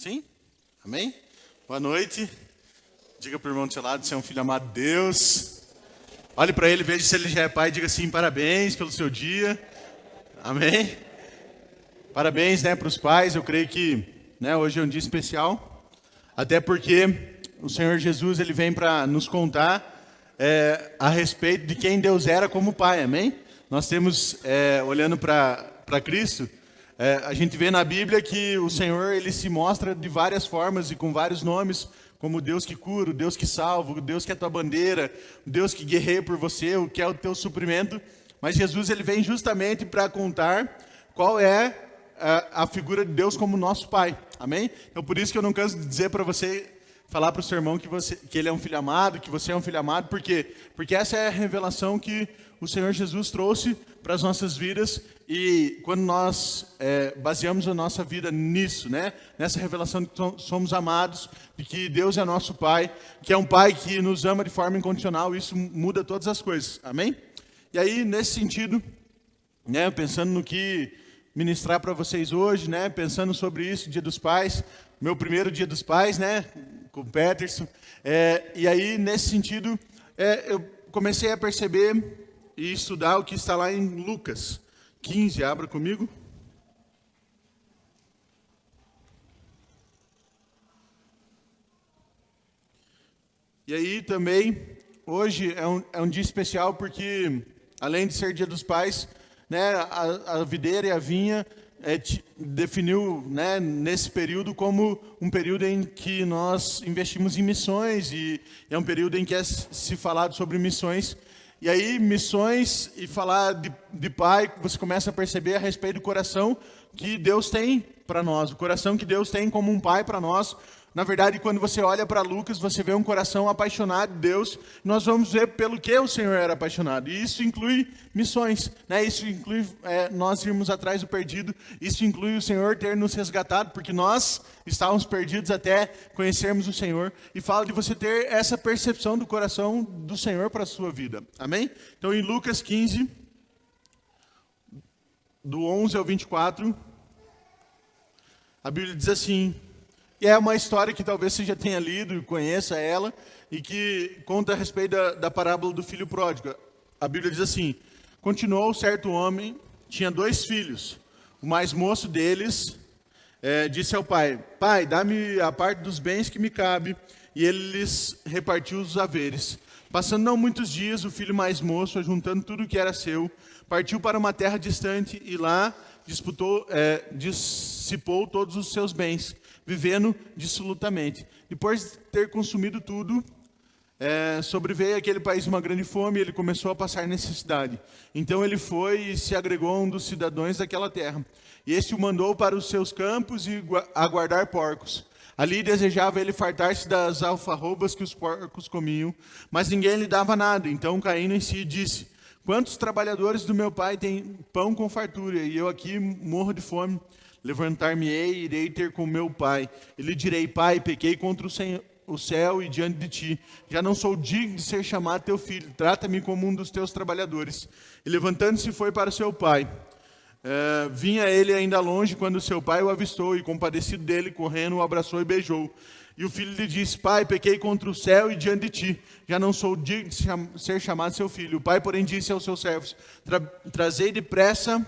Sim? Amém? Boa noite. Diga para o irmão do seu lado, você é um filho amado de Deus. Olhe para ele, veja se ele já é pai, diga assim, parabéns pelo seu dia. Amém? Parabéns, para os pais, eu creio que hoje é um dia especial. Até porque o Senhor Jesus, ele vem para nos contar a respeito de quem Deus era como pai, amém? Nós temos, olhando para Cristo, a gente vê na Bíblia que o Senhor, ele se mostra de várias formas e com vários nomes, como o Deus que cura, o Deus que salva, o Deus que é a tua bandeira, o Deus que guerreia por você, o que é o teu suprimento. Mas Jesus, ele vem justamente para contar qual é a figura de Deus como nosso pai, amém? Então por isso que eu não canso de dizer para você, falar para o seu irmão que ele é um filho amado, que você é um filho amado, por quê? Porque essa é a revelação que o Senhor Jesus trouxe para as nossas vidas, e quando nós baseamos a nossa vida nisso, nessa revelação de que somos amados, de que Deus é nosso Pai, que é um Pai que nos ama de forma incondicional, isso muda todas as coisas, amém? E aí, nesse sentido, pensando no que ministrar para vocês hoje, pensando sobre isso, Dia dos Pais, meu primeiro Dia dos Pais, com o Peterson, e aí, nesse sentido, eu comecei a perceber e estudar o que está lá em Lucas 15, abra comigo. E aí também, hoje é um dia especial porque, além de ser Dia dos Pais, a videira e a vinha definiu nesse período como um período em que nós investimos em missões, e é um período em que é se falado sobre missões. E aí, missões e falar de pai, você começa a perceber a respeito do coração que Deus tem para nós, o coração que Deus tem como um pai para nós. Na verdade, quando você olha para Lucas, você vê um coração apaixonado de Deus. Nós vamos ver pelo que o Senhor era apaixonado. E isso inclui missões, Isso inclui nós irmos atrás do perdido. Isso inclui o Senhor ter nos resgatado, porque nós estávamos perdidos até conhecermos o Senhor. E fala de você ter essa percepção do coração do Senhor para a sua vida. Amém? Então, em Lucas 15, do 11 ao 24, a Bíblia diz assim. E é uma história que talvez você já tenha lido e conheça ela, e que conta a respeito da parábola do filho pródigo. A Bíblia diz assim: continuou certo homem, tinha 2 filhos. O mais moço deles disse ao pai: pai, dá-me a parte dos bens que me cabe. E ele lhes repartiu os haveres. Passando não muitos dias, o filho mais moço, ajuntando tudo o que era seu, partiu para uma terra distante e lá dissipou todos os seus bens, vivendo dissolutamente. Depois de ter consumido tudo, sobreveio àquele país uma grande fome, e ele começou a passar necessidade. Então ele foi e se agregou a um dos cidadãos daquela terra. E este o mandou para os seus campos e a guardar porcos. Ali desejava ele fartar-se das alfarrobas que os porcos comiam, mas ninguém lhe dava nada. Então, caindo em si, disse: quantos trabalhadores do meu pai têm pão com fartura, e eu aqui morro de fome? Levantar-me-ei e irei ter com meu pai. E lhe direi: pai, pequei contra o céu e diante de ti. Já não sou digno de ser chamado teu filho. Trata-me como um dos teus trabalhadores. E levantando-se foi para seu pai. Vinha ele ainda longe quando seu pai o avistou, e compadecido dele, correndo, o abraçou e beijou. E o filho lhe disse: pai, pequei contra o céu e diante de ti. Já não sou digno de ser chamado seu filho. O pai, porém, disse aos seus servos: trazei depressa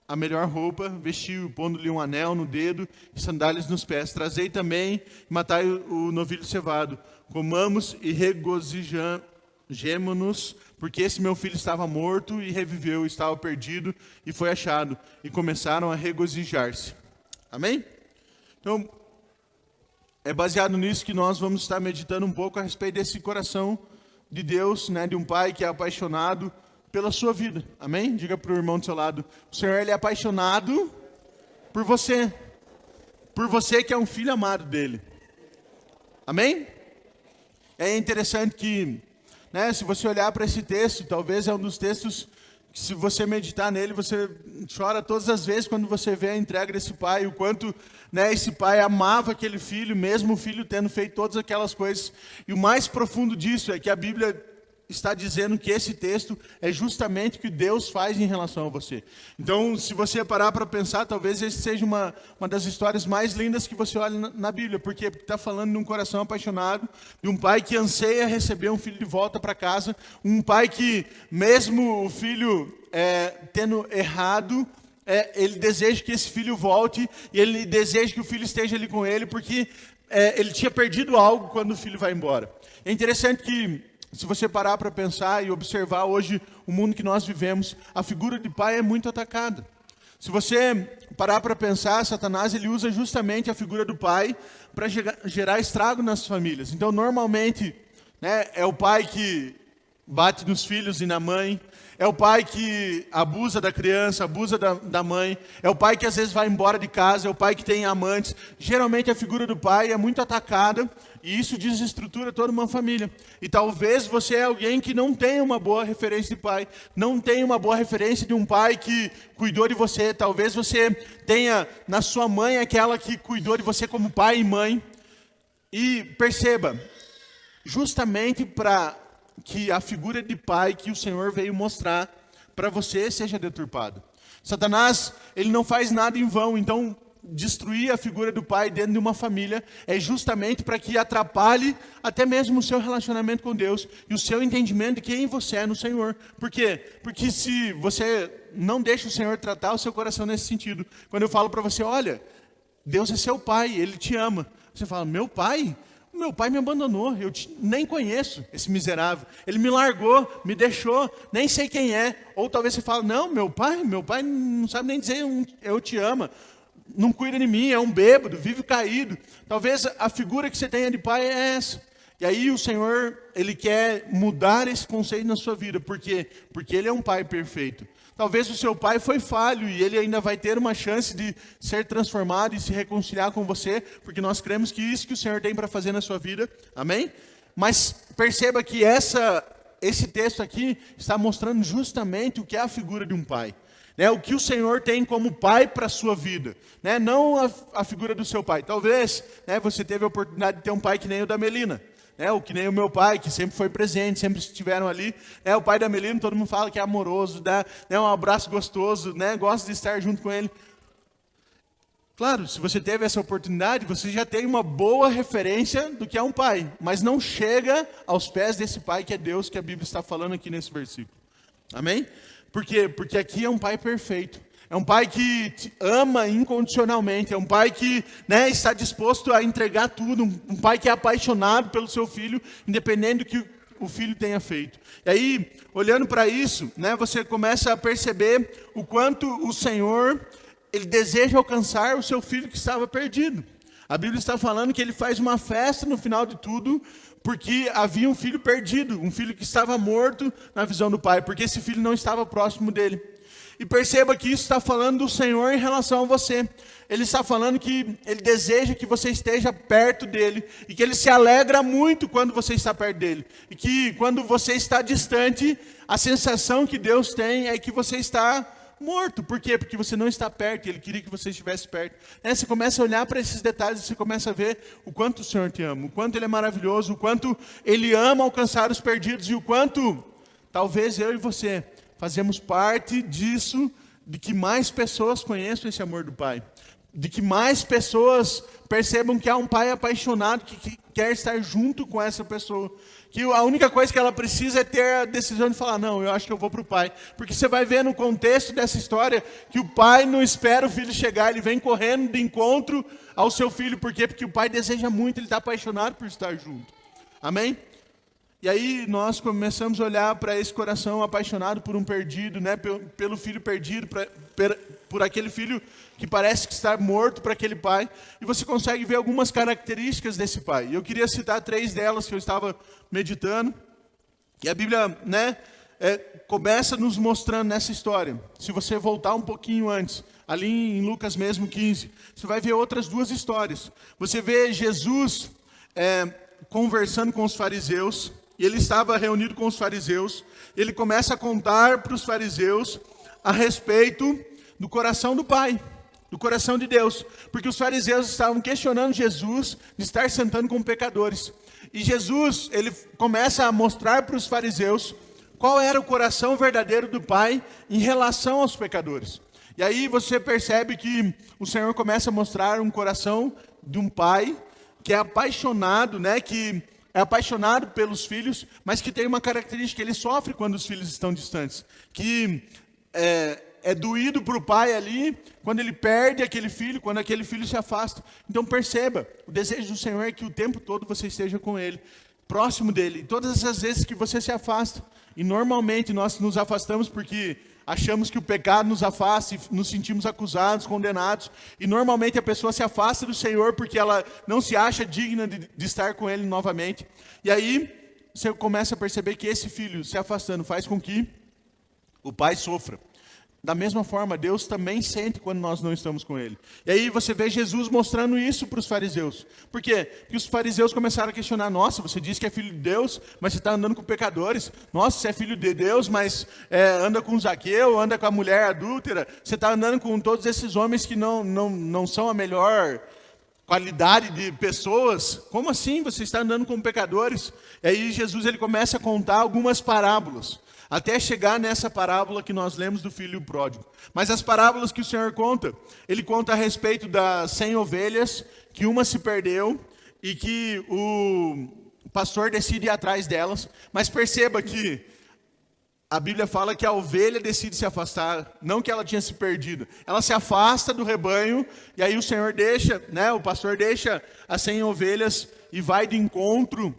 a melhor roupa, vestiu, pondo-lhe um anel no dedo e sandálias nos pés. Trazei também e matai o novilho cevado. Comamos e regozijemo-nos, porque esse meu filho estava morto e reviveu, estava perdido e foi achado. E começaram a regozijar-se. Amém? Então, é baseado nisso que nós vamos estar meditando um pouco a respeito desse coração de Deus, de um pai que é apaixonado pela sua vida, amém? Diga para o irmão do seu lado: o Senhor, ele é apaixonado por você que é um filho amado dele, amém? É interessante que, se você olhar para esse texto, talvez é um dos textos que, se você meditar nele, você chora todas as vezes quando você vê a entrega desse pai, o quanto esse pai amava aquele filho, mesmo o filho tendo feito todas aquelas coisas. E o mais profundo disso é que a Bíblia está dizendo que esse texto é justamente o que Deus faz em relação a você. Então, se você parar para pensar, talvez esse seja uma das histórias mais lindas que você olha na Bíblia, porque está falando de um coração apaixonado, de um pai que anseia receber um filho de volta para casa, um pai que, mesmo o filho tendo errado, ele deseja que esse filho volte, e ele deseja que o filho esteja ali com ele, porque ele tinha perdido algo quando o filho vai embora. É interessante que, se você parar para pensar e observar hoje o mundo que nós vivemos, a figura de pai é muito atacada. Se você parar para pensar, Satanás ele usa justamente a figura do pai para gerar estrago nas famílias. Então, normalmente, né, é o pai que bate nos filhos e na mãe, é o pai que abusa da criança, abusa da mãe, é o pai que às vezes vai embora de casa, é o pai que tem amantes. Geralmente a figura do pai é muito atacada e isso desestrutura toda uma família. E talvez você é alguém que não tenha uma boa referência de pai, não tenha uma boa referência de um pai que cuidou de você. Talvez você tenha na sua mãe aquela que cuidou de você como pai e mãe. E perceba, justamente para que a figura de pai que o Senhor veio mostrar para você seja deturpada. Satanás, ele não faz nada em vão, então destruir a figura do pai dentro de uma família é justamente para que atrapalhe até mesmo o seu relacionamento com Deus e o seu entendimento de quem você é no Senhor. Por quê? Porque se você não deixa o Senhor tratar o seu coração nesse sentido, quando eu falo para você, olha, Deus é seu pai, Ele te ama. Você fala, meu pai? Meu pai me abandonou, eu nem conheço esse miserável. Ele me largou, me deixou, nem sei quem é. Ou talvez você fale, não, meu pai não sabe nem dizer eu te amo. Não cuida de mim, é um bêbado, vive caído. Talvez a figura que você tenha de pai é essa. E aí o Senhor, Ele quer mudar esse conceito na sua vida. Por quê? Porque Ele é um pai perfeito. Talvez o seu pai foi falho e ele ainda vai ter uma chance de ser transformado e se reconciliar com você, porque nós cremos que isso que o Senhor tem para fazer na sua vida. Amém? Mas perceba que esse texto aqui está mostrando justamente o que é a figura de um pai. O que o Senhor tem como pai para a sua vida. Não a figura do seu pai. Talvez você teve a oportunidade de ter um pai que nem o da Melina. Ou que nem o meu pai, que sempre foi presente, sempre estiveram ali. O pai da Melina, todo mundo fala que é amoroso, dá um abraço gostoso, gosta de estar junto com ele. Claro, se você teve essa oportunidade, você já tem uma boa referência do que é um pai. Mas não chega aos pés desse pai que é Deus, que a Bíblia está falando aqui nesse versículo. Amém? Por quê? Porque aqui é um pai perfeito. É um pai que te ama incondicionalmente. É um pai que está disposto a entregar tudo. Um pai que é apaixonado pelo seu filho, independente do que o filho tenha feito. E aí, olhando para isso, você começa a perceber o quanto o Senhor, Ele deseja alcançar o seu filho que estava perdido. A Bíblia está falando que Ele faz uma festa no final de tudo, porque havia um filho perdido, um filho que estava morto na visão do pai, porque esse filho não estava próximo dele. E perceba que isso está falando do Senhor em relação a você. Ele está falando que Ele deseja que você esteja perto dEle. E que Ele se alegra muito quando você está perto dEle. E que quando você está distante, a sensação que Deus tem é que você está morto. Por quê? Porque você não está perto e Ele queria que você estivesse perto. Você começa a olhar para esses detalhes e você começa a ver o quanto o Senhor te ama. O quanto Ele é maravilhoso. O quanto Ele ama alcançar os perdidos. E o quanto, talvez eu e você fazemos parte disso, de que mais pessoas conheçam esse amor do Pai. De que mais pessoas percebam que há um Pai apaixonado que quer estar junto com essa pessoa. Que a única coisa que ela precisa é ter a decisão de falar, não, eu acho que eu vou para o Pai. Porque você vai ver no contexto dessa história que o pai não espera o filho chegar, ele vem correndo de encontro ao seu filho. Por quê? Porque o pai deseja muito, ele está apaixonado por estar junto. Amém? E aí nós começamos a olhar para esse coração apaixonado por um perdido, pelo filho perdido, por aquele filho que parece que está morto para aquele pai. E você consegue ver algumas características desse pai. E eu queria citar 3 delas que eu estava meditando. E a Bíblia começa nos mostrando nessa história. Se você voltar um pouquinho antes, ali em Lucas mesmo 15, você vai ver outras 2 histórias. Você vê Jesus conversando com os fariseus. E ele estava reunido com os fariseus. Ele começa a contar para os fariseus a respeito do coração do Pai, do coração de Deus. Porque os fariseus estavam questionando Jesus de estar sentando com pecadores. E Jesus, ele começa a mostrar para os fariseus qual era o coração verdadeiro do Pai em relação aos pecadores. E aí você percebe que o Senhor começa a mostrar um coração de um pai que é apaixonado, né, que é apaixonado pelos filhos, mas que tem uma característica: ele sofre quando os filhos estão distantes, que é doído para o pai ali, quando ele perde aquele filho, quando aquele filho se afasta. Então perceba, o desejo do Senhor é que o tempo todo você esteja com Ele, próximo dEle. E todas as vezes que você se afasta, e normalmente nós nos afastamos porque achamos que o pecado nos afasta e nos sentimos acusados, condenados. E normalmente a pessoa se afasta do Senhor porque ela não se acha digna de estar com Ele novamente. E aí você começa a perceber que esse filho se afastando faz com que o pai sofra. Da mesma forma, Deus também sente quando nós não estamos com Ele. E aí você vê Jesus mostrando isso para os fariseus. Por quê? Porque os fariseus começaram a questionar: nossa, você diz que é filho de Deus, mas você está andando com pecadores. Nossa, você é filho de Deus, mas anda com Zaqueu, anda com a mulher adúltera. Você está andando com todos esses homens que não são a melhor qualidade de pessoas. Como assim? Você está andando com pecadores? E aí Jesus, ele começa a contar algumas parábolas, até chegar nessa parábola que nós lemos do filho pródigo. Mas as parábolas que o Senhor conta, Ele conta a respeito das 100 ovelhas, que uma se perdeu e que o pastor decide ir atrás delas. Mas perceba que a Bíblia fala que a ovelha decide se afastar, não que ela tinha se perdido. Ela se afasta do rebanho, e aí o Senhor deixa, né, o pastor deixa as 100 ovelhas e vai de encontro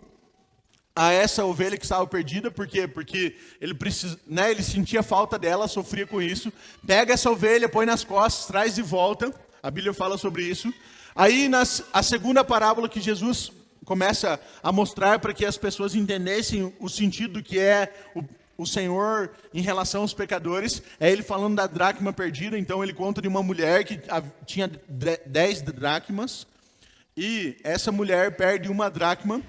a essa ovelha que estava perdida. Por quê? Porque ele ele sentia falta dela, sofria com isso. Pega essa ovelha, põe nas costas, traz de volta. A Bíblia fala sobre isso. Aí a segunda parábola que Jesus começa a mostrar para que as pessoas entendessem o sentido do que é o Senhor em relação aos pecadores, é Ele falando da dracma perdida. Então ele conta de uma mulher que tinha 10 dracmas, e essa mulher perde uma dracma.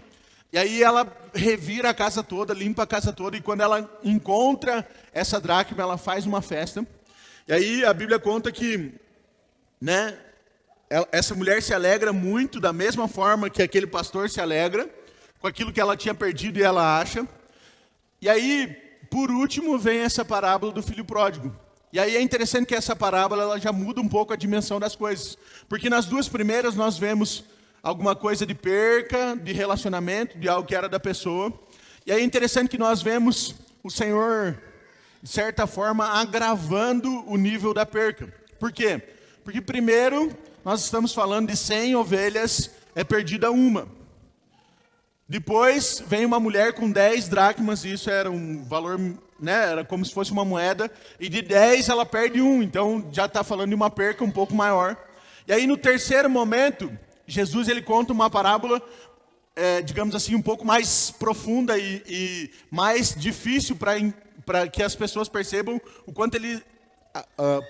E aí ela revira a casa toda, limpa a casa toda, e quando ela encontra essa dracma, ela faz uma festa. E aí a Bíblia conta que, né, essa mulher se alegra muito, da mesma forma que aquele pastor se alegra, com aquilo que ela tinha perdido e ela acha. E aí, por último, vem essa parábola do filho pródigo. E aí é interessante que essa parábola ela já muda um pouco a dimensão das coisas. Porque nas duas primeiras nós vemos alguma coisa de perca, de relacionamento, de algo que era da pessoa. E aí é interessante que nós vemos o Senhor, de certa forma, agravando o nível da perca. Por quê? Porque primeiro, nós estamos falando de 100 ovelhas, é perdida uma. Depois, vem uma mulher com 10 dracmas, isso era um valor, né, era como se fosse uma moeda, e de 10 ela perde um, então já está falando de uma perca um pouco maior. E aí no terceiro momento, Jesus ele conta uma parábola, digamos assim, um pouco mais profunda e mais difícil para que as pessoas percebam o quanto ele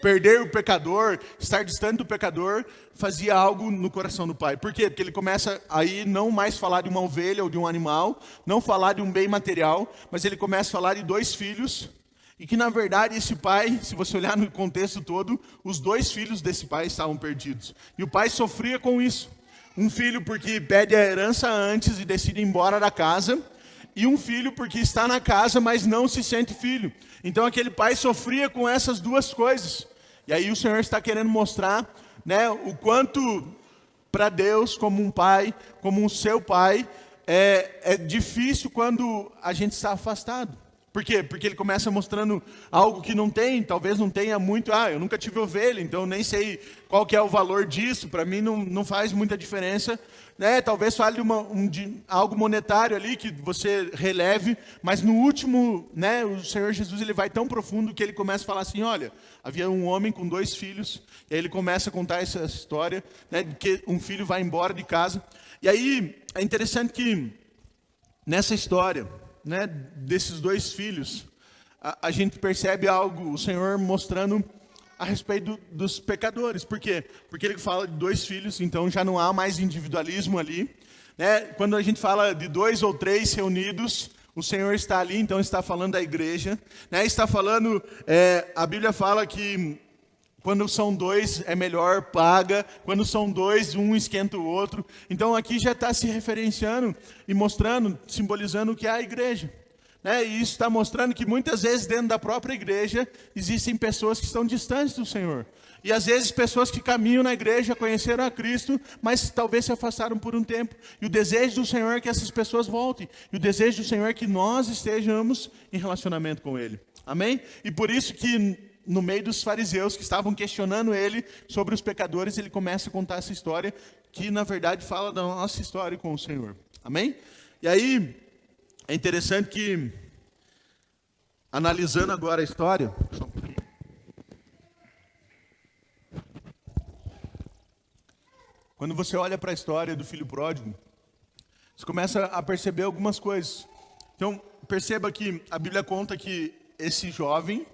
perder o pecador, estar distante do pecador, fazia algo no coração do Pai. Por quê? Porque ele começa aí não mais falar de uma ovelha ou de um animal, não falar de um bem material, mas ele começa a falar de 2 filhos, e que na verdade esse pai, se você olhar no contexto todo, os 2 filhos desse pai estavam perdidos. E o pai sofria com isso. Um filho porque pede a herança antes e decide ir embora da casa, e um filho porque está na casa, mas não se sente filho. Então aquele pai sofria com essas duas coisas. E aí o Senhor está querendo mostrar, né, o quanto para Deus, como um pai, como um seu pai, é difícil quando a gente está afastado. Por quê? Porque ele começa mostrando algo que não tem, talvez não tenha muito. Eu nunca tive ovelha, então nem sei qual que é o valor disso. Para mim não faz muita diferença. Né? Talvez fale de algo monetário ali que você releve, mas no último, né, o Senhor Jesus ele vai tão profundo que ele começa a falar assim: olha, havia um homem com 2 filhos, e aí ele começa a contar essa história, né, de que um filho vai embora de casa. E aí é interessante que nessa história, né, desses 2 filhos, a gente percebe algo, o Senhor mostrando a respeito dos pecadores. Por quê? Porque ele fala de 2 filhos, então já não há mais individualismo ali. Né? Quando a gente fala de 2 ou 3 reunidos, o Senhor está ali, então está falando da igreja. Né? Está falando, a Bíblia fala que Quando são dois, é melhor, paga. Quando são dois, um esquenta o outro. Então aqui já está se referenciando e mostrando, simbolizando o que é a igreja. Né? E isso está mostrando que muitas vezes dentro da própria igreja existem pessoas que estão distantes do Senhor. E às vezes pessoas que caminham na igreja, conheceram a Cristo, mas talvez se afastaram por um tempo. E o desejo do Senhor é que essas pessoas voltem. E o desejo do Senhor é que nós estejamos em relacionamento com Ele. Amém? E por isso que no meio dos fariseus que estavam questionando Ele sobre os pecadores, Ele começa a contar essa história que na verdade fala da nossa história com o Senhor. Amém? E aí é interessante que, analisando agora a história, quando você olha para a história do filho pródigo, você começa a perceber algumas coisas. Então, perceba que a Bíblia conta que esse jovem,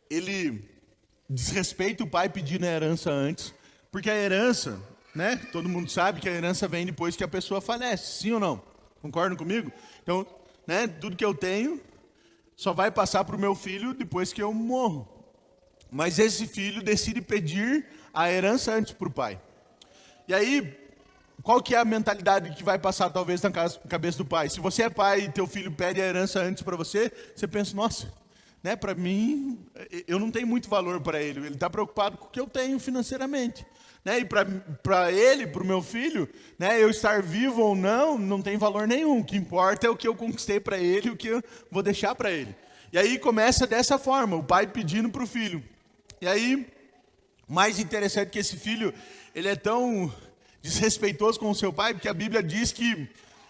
ele desrespeita o pai pedindo a herança antes, porque a herança, né, todo mundo sabe que a herança vem depois que a pessoa falece, sim ou não? Concordam comigo? Então, né, tudo que eu tenho só vai passar para o meu filho depois que eu morro. Mas esse filho decide pedir a herança antes para o pai. E aí, qual que é a mentalidade que vai passar talvez na cabeça do pai? Se você é pai e teu filho pede a herança antes para você, você pensa, nossa, né, para mim, eu não tenho muito valor para ele está preocupado com o que eu tenho financeiramente. Né? E para ele, para o meu filho, né, eu estar vivo ou não, não tem valor nenhum. O que importa é o que eu conquistei para ele, o que eu vou deixar para ele. E aí começa dessa forma, o pai pedindo para o filho. E aí, mais interessante que esse filho, ele é tão desrespeitoso com o seu pai, porque a Bíblia diz que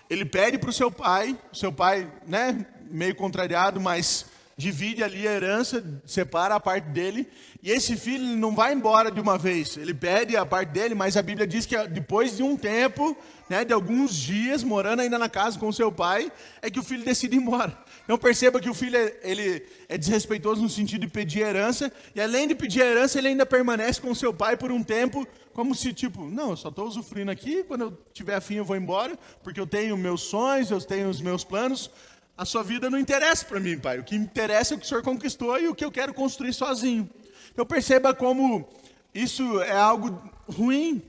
ele pede para o seu pai, né, meio contrariado, mas divide ali a herança, separa a parte dele, e esse filho não vai embora de uma vez, ele pede a parte dele, mas a Bíblia diz que depois de um tempo, né, de alguns dias, morando ainda na casa com o seu pai, é que o filho decide ir embora. Então perceba que o filho ele é desrespeitoso no sentido de pedir herança, e além de pedir herança, ele ainda permanece com o seu pai por um tempo, como se tipo, não, eu só estou usufruindo aqui, quando eu tiver afim eu vou embora, porque eu tenho meus sonhos, eu tenho os meus planos. A sua vida não interessa para mim, pai. O que interessa é o que o Senhor conquistou e o que eu quero construir sozinho. Então perceba como isso é algo ruim.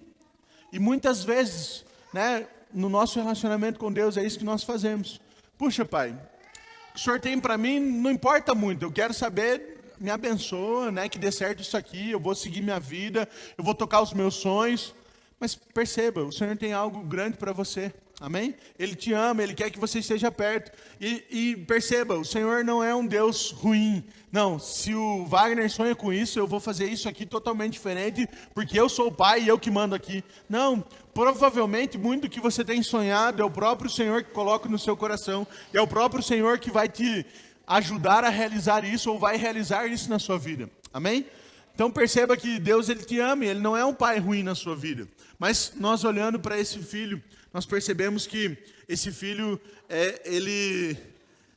E muitas vezes, né, no nosso relacionamento com Deus, é isso que nós fazemos. Puxa, pai, o que o Senhor tem para mim não importa muito. Eu quero saber, me abençoa, né, que dê certo isso aqui. Eu vou seguir minha vida, eu vou tocar os meus sonhos. Mas perceba, o Senhor tem algo grande para você. Amém? Ele te ama, Ele quer que você esteja perto. E perceba, o Senhor não é um Deus ruim. Não, se o Wagner sonha com isso, eu vou fazer isso aqui totalmente diferente, porque eu sou o pai e eu que mando aqui. Não, provavelmente muito do que você tem sonhado é o próprio Senhor que coloca no seu coração. E é o próprio Senhor que vai te ajudar a realizar isso ou vai realizar isso na sua vida. Amém? Então perceba que Deus, Ele te ama, Ele não é um pai ruim na sua vida. Mas nós olhando para esse filho, nós percebemos que esse filho, ele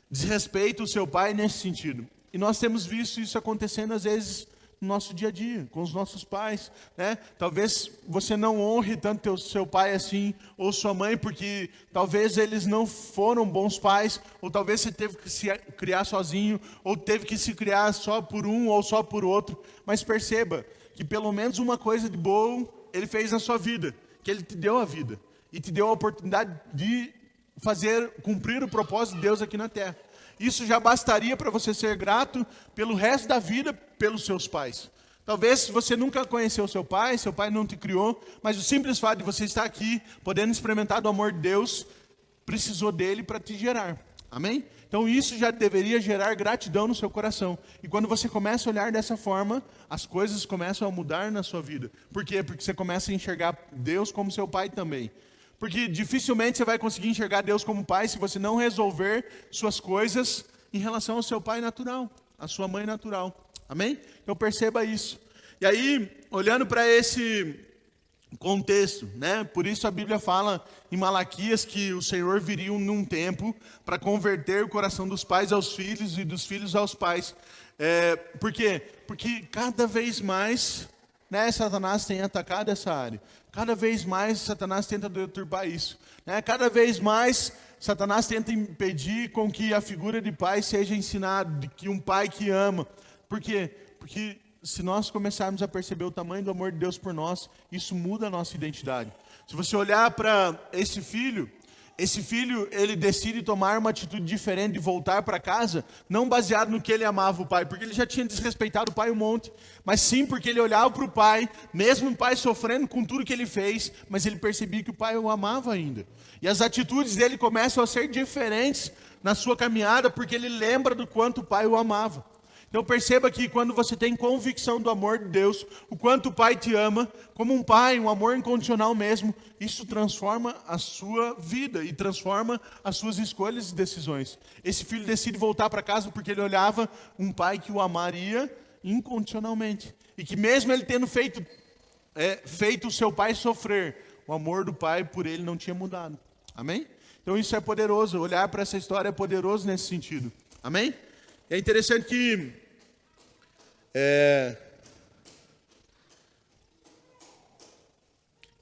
desrespeita o seu pai nesse sentido. E nós temos visto isso acontecendo às vezes no nosso dia a dia, com os nossos pais. Né? Talvez você não honre tanto seu pai assim, ou sua mãe, porque talvez eles não foram bons pais, ou talvez você teve que se criar sozinho, ou teve que se criar só por um ou só por outro. Mas perceba que pelo menos uma coisa de boa Ele fez na sua vida, que Ele te deu a vida. E te deu a oportunidade de cumprir o propósito de Deus aqui na terra. Isso já bastaria para você ser grato pelo resto da vida pelos seus pais. Talvez você nunca conheceu seu pai não te criou, mas o simples fato de você estar aqui, podendo experimentar do amor de Deus, precisou dele para te gerar. Amém? Então isso já deveria gerar gratidão no seu coração. E quando você começa a olhar dessa forma, as coisas começam a mudar na sua vida. Por quê? Porque você começa a enxergar Deus como seu pai também. Porque dificilmente você vai conseguir enxergar Deus como pai se você não resolver suas coisas em relação ao seu pai natural, à sua mãe natural. Amém? Então perceba isso. E aí, olhando para esse contexto, né? Por isso a Bíblia fala em Malaquias que o Senhor viria num tempo para converter o coração dos pais aos filhos e dos filhos aos pais. Por quê? Porque cada vez mais, né, Satanás tem atacado essa área. Cada vez mais Satanás tenta deturpar isso. Né? Cada vez mais Satanás tenta impedir com que a figura de pai seja ensinada, de que um pai que ama. Por quê? Porque se nós começarmos a perceber o tamanho do amor de Deus por nós, isso muda a nossa identidade. Se você olhar para esse filho, ele decide tomar uma atitude diferente de voltar para casa, não baseado no que ele amava o pai, porque ele já tinha desrespeitado o pai um monte, mas sim porque ele olhava para o pai, mesmo o pai sofrendo com tudo que ele fez, mas ele percebia que o pai o amava ainda. E as atitudes dele começam a ser diferentes na sua caminhada, porque ele lembra do quanto o pai o amava. Então perceba que quando você tem convicção do amor de Deus, o quanto o Pai te ama, como um pai, um amor incondicional mesmo, isso transforma a sua vida e transforma as suas escolhas e decisões. Esse filho decide voltar para casa porque ele olhava um pai que o amaria incondicionalmente. E que mesmo ele tendo feito o seu pai sofrer, o amor do pai por ele não tinha mudado. Amém? Então isso é poderoso, olhar para essa história é poderoso nesse sentido. Amém? É interessante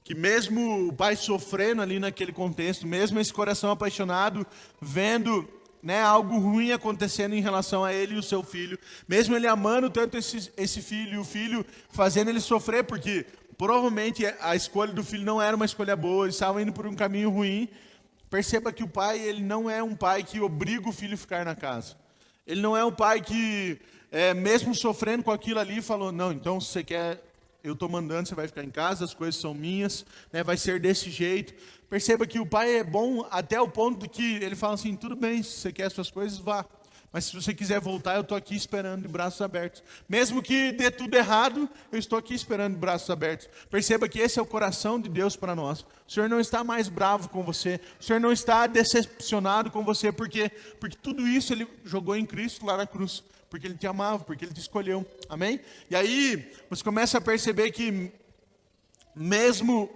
que mesmo o pai sofrendo ali naquele contexto, mesmo esse coração apaixonado, vendo, né, algo ruim acontecendo em relação a ele e o seu filho, mesmo ele amando tanto esse filho e o filho fazendo ele sofrer, porque provavelmente a escolha do filho não era uma escolha boa, eles estavam indo por um caminho ruim. Perceba que o pai, ele não é um pai que obriga o filho a ficar na casa. Ele não é um pai que, mesmo sofrendo com aquilo ali, falou, não, então se você quer, eu estou mandando, você vai ficar em casa, as coisas são minhas, né, vai ser desse jeito. Perceba que o pai é bom até o ponto de que ele fala assim, tudo bem, se você quer as suas coisas, vá. Mas se você quiser voltar, eu estou aqui esperando de braços abertos. Mesmo que dê tudo errado, eu estou aqui esperando de braços abertos. Perceba que esse é o coração de Deus para nós. O Senhor não está mais bravo com você. O Senhor não está decepcionado com você. Por quê? Porque tudo isso Ele jogou em Cristo lá na cruz. Porque Ele te amava, porque Ele te escolheu. Amém? E aí, você começa a perceber que mesmo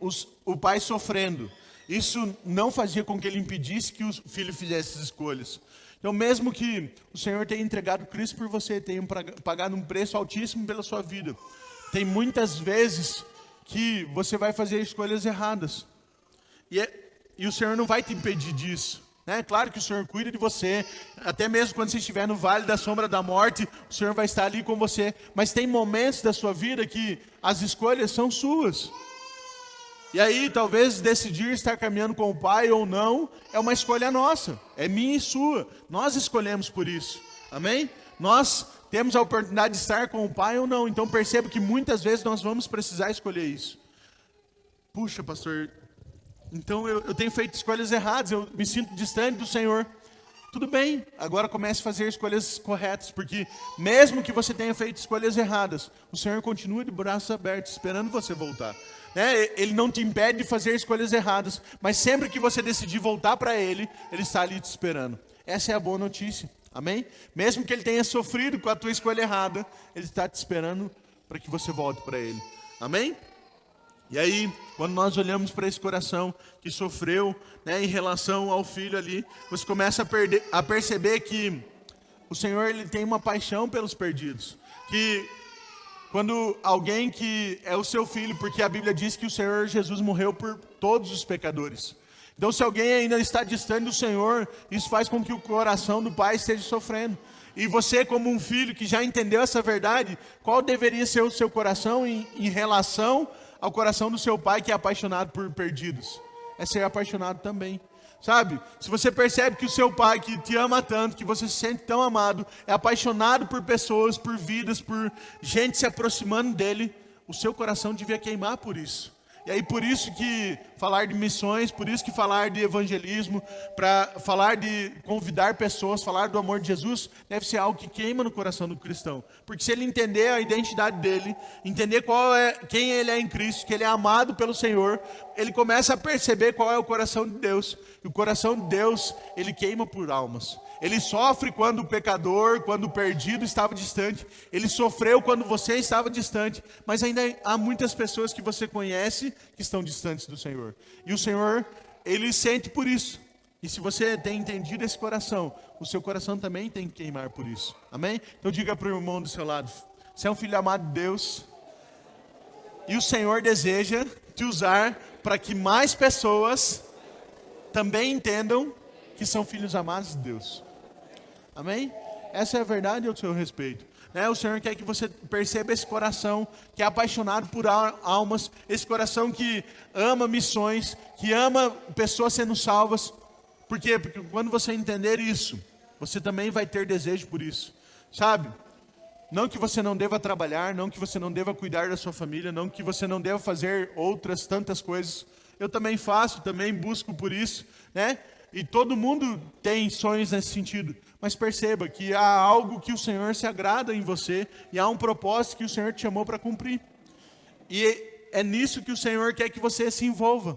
o pai sofrendo, isso não fazia com que ele impedisse que o filho fizesse as escolhas. Então, mesmo que o Senhor tenha entregado Cristo por você, tenha pagado um preço altíssimo pela sua vida, tem muitas vezes que você vai fazer escolhas erradas. E o Senhor não vai te impedir disso. Né? Claro que o Senhor cuida de você, até mesmo quando você estiver no vale da sombra da morte, o Senhor vai estar ali com você. Mas tem momentos da sua vida que as escolhas são suas. E aí, talvez decidir estar caminhando com o Pai ou não, é uma escolha nossa, é minha e sua. Nós escolhemos por isso, amém? Nós temos a oportunidade de estar com o Pai ou não, então perceba que muitas vezes nós vamos precisar escolher isso. Puxa, pastor, então eu tenho feito escolhas erradas, eu me sinto distante do Senhor. Tudo bem, agora comece a fazer escolhas corretas, porque mesmo que você tenha feito escolhas erradas, o Senhor continua de braços abertos, esperando você voltar. Ele não te impede de fazer escolhas erradas, mas sempre que você decidir voltar para Ele, Ele está ali te esperando. Essa é a boa notícia, amém? Mesmo que Ele tenha sofrido com a tua escolha errada, Ele está te esperando para que você volte para Ele, amém? E aí, quando nós olhamos para esse coração que sofreu, né, em relação ao filho ali, você começa a perceber que o Senhor, Ele tem uma paixão pelos perdidos. Que quando alguém que é o seu filho, porque a Bíblia diz que o Senhor Jesus morreu por todos os pecadores. Então, se alguém ainda está distante do Senhor, isso faz com que o coração do pai esteja sofrendo. E você, como um filho que já entendeu essa verdade, qual deveria ser o seu coração em relação ao coração do seu pai que é apaixonado por perdidos? É ser apaixonado também. Sabe, se você percebe que o seu pai que te ama tanto, que você se sente tão amado, é apaixonado por pessoas, por vidas, por gente se aproximando dele, o seu coração devia queimar por isso. E aí por isso que falar de missões, por isso que falar de evangelismo, para falar de convidar pessoas, falar do amor de Jesus, deve ser algo que queima no coração do cristão. Porque se ele entender a identidade dele, entender quem ele é em Cristo, que ele é amado pelo Senhor, ele começa a perceber qual é o coração de Deus. E o coração de Deus, ele queima por almas. Ele sofre quando o pecador, quando o perdido estava distante. Ele sofreu quando você estava distante. Mas ainda há muitas pessoas que você conhece que estão distantes do Senhor. E o Senhor, Ele sente por isso. E se você tem entendido esse coração, o seu coração também tem que queimar por isso. Amém? Então diga para o irmão do seu lado. Você é um filho amado de Deus. E o Senhor deseja te usar para que mais pessoas também entendam que são filhos amados de Deus. Amém? Essa é a verdade ao seu respeito. né? O Senhor quer que você perceba esse coração que é apaixonado por almas, esse coração que ama missões, que ama pessoas sendo salvas. Por quê? Porque quando você entender isso, você também vai ter desejo por isso, sabe? Não que você não deva trabalhar, não que você não deva cuidar da sua família, não que você não deva fazer outras tantas coisas. Eu também faço, também busco por isso, né? E todo mundo tem sonhos nesse sentido. Mas perceba que há algo que o Senhor se agrada em você e há um propósito que o Senhor te chamou para cumprir. E é nisso que o Senhor quer que você se envolva.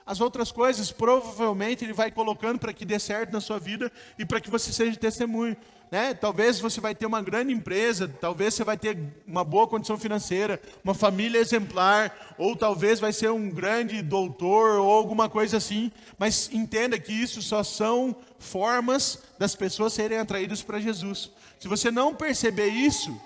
As outras coisas, provavelmente, Ele vai colocando para que dê certo na sua vida e para que você seja testemunho, né? Talvez você vai ter uma grande empresa, talvez você vai ter uma boa condição financeira, uma família exemplar, ou talvez vai ser um grande doutor ou alguma coisa assim. Mas entenda que isso só são formas das pessoas serem atraídas para Jesus. Se você não perceber isso,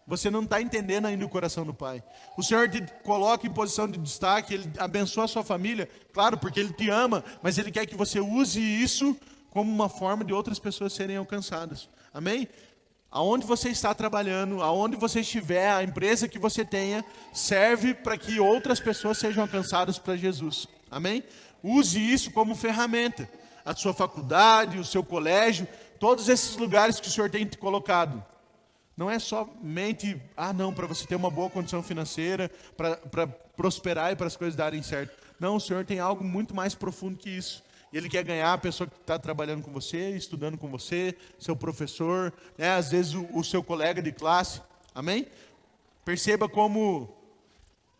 você não está entendendo ainda o coração do Pai. O Senhor te coloca em posição de destaque, Ele abençoa a sua família, claro, porque Ele te ama, mas Ele quer que você use isso como uma forma de outras pessoas serem alcançadas. Amém? Aonde você está trabalhando, aonde você estiver, a empresa que você tenha, serve para que outras pessoas sejam alcançadas para Jesus. Amém? Use isso como ferramenta. A sua faculdade, o seu colégio, todos esses lugares que o Senhor tem te colocado. Não é somente, para você ter uma boa condição financeira, para prosperar e para as coisas darem certo. Não, o Senhor tem algo muito mais profundo que isso. E Ele quer ganhar a pessoa que está trabalhando com você, estudando com você, seu professor, né? Às vezes o seu colega de classe. Amém? Perceba como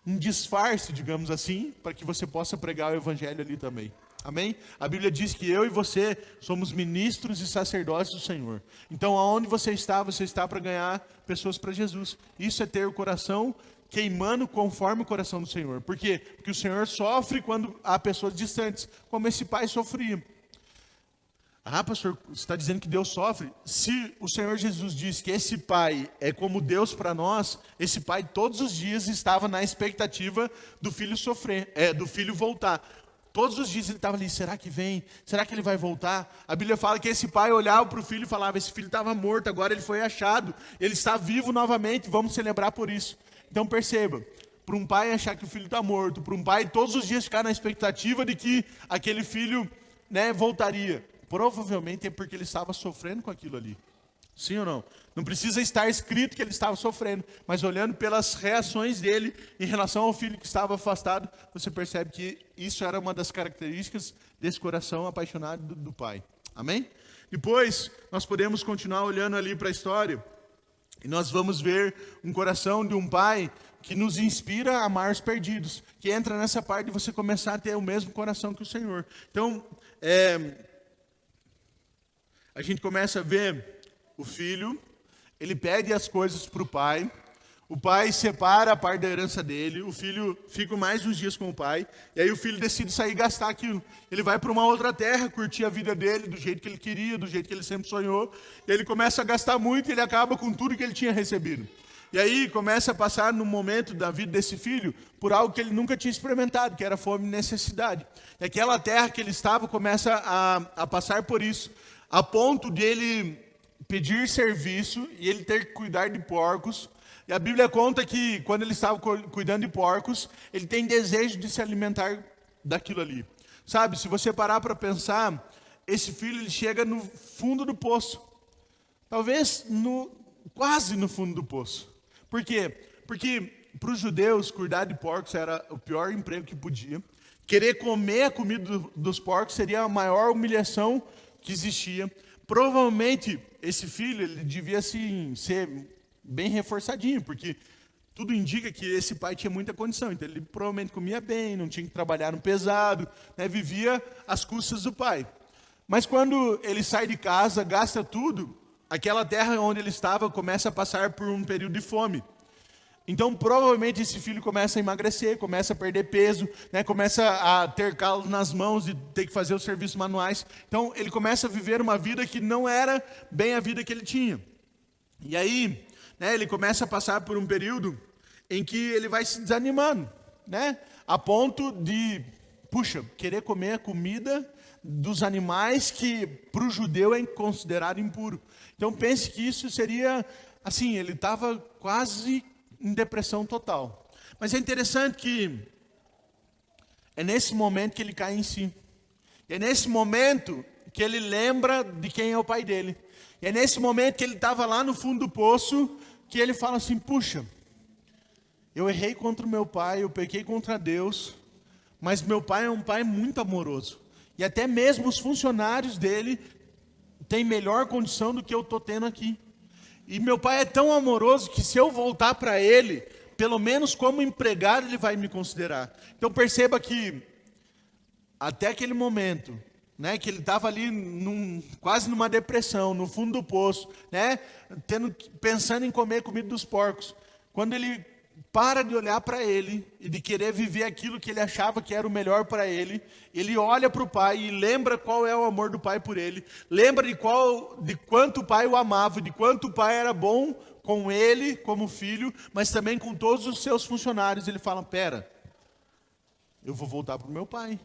um disfarce, digamos assim, para que você possa pregar o Evangelho ali também. Amém? A Bíblia diz que eu e você somos ministros e sacerdotes do Senhor. Então, aonde você está para ganhar pessoas para Jesus. Isso é ter o coração queimando conforme o coração do Senhor. Por quê? Porque o Senhor sofre quando há pessoas distantes, como esse pai sofria. Pastor, você está dizendo que Deus sofre? Se o Senhor Jesus diz que esse pai é como Deus para nós, esse pai todos os dias estava na expectativa do filho sofrer, do filho voltar. Todos os dias ele estava ali, será que vem? Será que ele vai voltar? A Bíblia fala que esse pai olhava para o filho e falava, esse filho estava morto, agora ele foi achado, ele está vivo novamente, vamos celebrar por isso. Então perceba, para um pai achar que o filho está morto, para um pai todos os dias ficar na expectativa de que aquele filho, né, voltaria, provavelmente é porque ele estava sofrendo com aquilo ali. Sim ou não? Não precisa estar escrito que ele estava sofrendo, mas olhando pelas reações dele em relação ao filho que estava afastado, você percebe que isso era uma das características desse coração apaixonado do pai. Amém? Depois, nós podemos continuar olhando ali para a história, e nós vamos ver um coração de um pai que nos inspira a amar os perdidos, que entra nessa parte de você começar a ter o mesmo coração que o Senhor. Então, a gente começa a ver o filho, ele pede as coisas para o pai separa a parte da herança dele, o filho fica mais uns dias com o pai, e aí o filho decide sair e gastar aquilo. Ele vai para uma outra terra, curtir a vida dele do jeito que ele queria, do jeito que ele sempre sonhou, e ele começa a gastar muito e ele acaba com tudo que ele tinha recebido. E aí começa a passar no momento da vida desse filho por algo que ele nunca tinha experimentado, que era fome e necessidade. E aquela terra que ele estava começa a passar por isso, a ponto de ele pedir serviço e ele ter que cuidar de porcos. E a Bíblia conta que quando ele estava cuidando de porcos, ele tem desejo de se alimentar daquilo ali. Sabe, se você parar para pensar, esse filho ele chega no fundo do poço. Talvez quase no fundo do poço. Por quê? Porque para os judeus, cuidar de porcos era o pior emprego que podia. Querer comer a comida dos porcos seria a maior humilhação que existia. Provavelmente, esse filho ele devia assim, ser bem reforçadinho, porque tudo indica que esse pai tinha muita condição. Então, ele provavelmente comia bem, não tinha que trabalhar no pesado, né, vivia às custas do pai. Mas quando ele sai de casa, gasta tudo, aquela terra onde ele estava começa a passar por um período de fome. Então, provavelmente, esse filho começa a emagrecer, começa a perder peso, né, começa a ter calo nas mãos e ter que fazer os serviços manuais. Então, ele começa a viver uma vida que não era bem a vida que ele tinha. E aí, né, ele começa a passar por um período em que ele vai se desanimando, né, a ponto de, querer comer a comida dos animais que para o judeu é considerado impuro. Então, pense que isso seria assim, ele estava quase em depressão total. Mas é interessante que é nesse momento que ele cai em si. E é nesse momento que ele lembra de quem é o pai dele. E é nesse momento que ele estava lá no fundo do poço, que ele fala assim, puxa, eu errei contra o meu pai, eu pequei contra Deus, mas meu pai é um pai muito amoroso. E até mesmo os funcionários dele têm melhor condição do que eu estou tendo aqui. E meu pai é tão amoroso que se eu voltar para ele, pelo menos como empregado ele vai me considerar. Então perceba que até aquele momento, né, que ele estava ali quase numa depressão, no fundo do poço, né, pensando em comer comida dos porcos. Quando ele para de olhar para ele e de querer viver aquilo que ele achava que era o melhor para ele, ele olha para o pai e lembra qual é o amor do pai por ele, lembra de quanto o pai o amava, de quanto o pai era bom com ele como filho, mas também com todos os seus funcionários. Ele fala, pera, eu vou voltar para o meu pai.